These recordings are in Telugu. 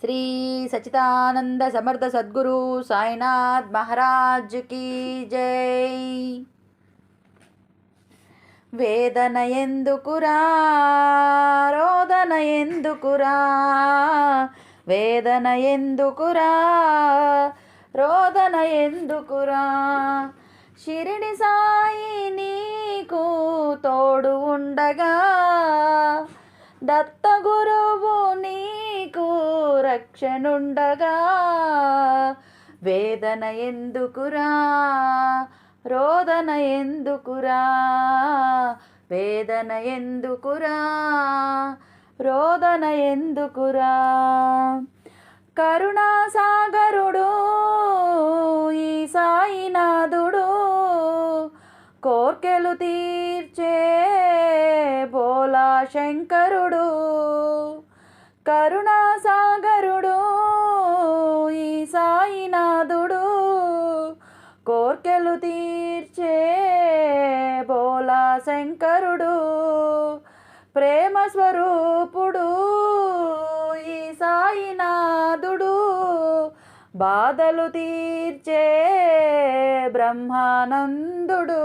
శ్రీ సచ్చిదానంద సమర్థ సద్గురు సాయినాథ్ మహారాజ్ की జై. వేదన ఎందుకురా, రోదన ఎందుకురా, వేదన ఎందుకురా, రోదన ఎందుకురా, షిరిడి సాయి నీకు తోడు ఉండగా, దత్త గురువు నీకు రక్షణుండగా, వేదన ఎందుకురా, రోదన ఎందుకురా, వేదన ఎందుకురా, రోదన ఎందుకురా. కరుణాసాగరుడు ఈ సాయినాథుడు, కోర్కెలు తీర్చే భోలా శంకరుడు. కరుణాసాగరుడు ఈ సాయినాథుడు, కోర్కెలు తీర్చే భోలా శంకరుడు. ప్రేమ స్వరూపుడు ఈ సాయినాథుడు, బాధలు తీర్చే బ్రహ్మానందుడు.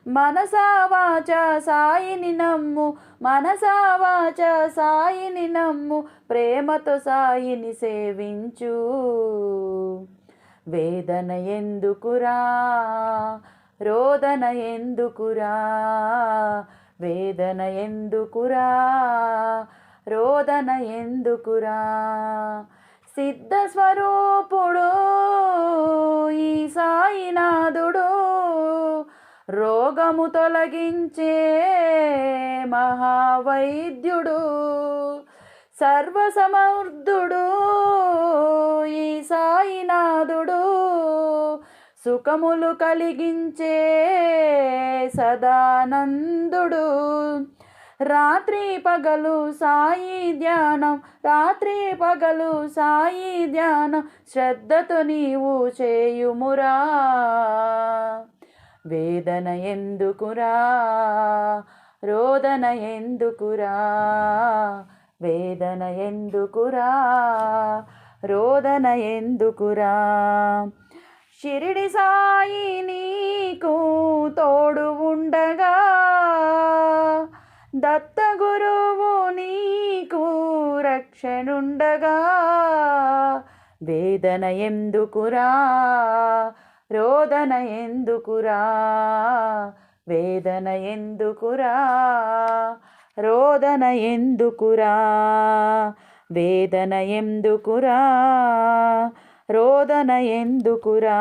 మనసా వాచ సాయిని నమ్ము, మనసా వాచ సాయిని నమ్ము, ప్రేమతో సాయిని సేవించు. వేదన ఎందుకురా, రోదన ఎందుకురా, వేదన ఎందుకురా, రోదన ఎందుకురా. సిద్ధ స్వరూపుడు ఈ సాయినాథుడు, రోగము తొలగించే మహావైద్యుడు. సర్వసమర్థుడు ఈ సాయినాథుడు, సుఖములు కలిగించే సదానందుడు. రాత్రి పగలు సాయి ధ్యానం, రాత్రి పగలు సాయి ధ్యానం, శ్రద్ధతో నీవు చేయుమురా. వేదన ఎందుకురా, రోదన ఎందుకురా, వేదన ఎందుకురా, రోదన ఎందుకురా. షిరిడి సాయి నీకు తోడు ఉండగా, దత్త గురువు నీకు రక్షణుండగా, వేదన ఎందుకురా, రోదన ఎందుకురా, వేదన ఎందుకురా, రోదన ఎందుకురా, వేదన ఎందుకురా, రోదన ఎందుకురా.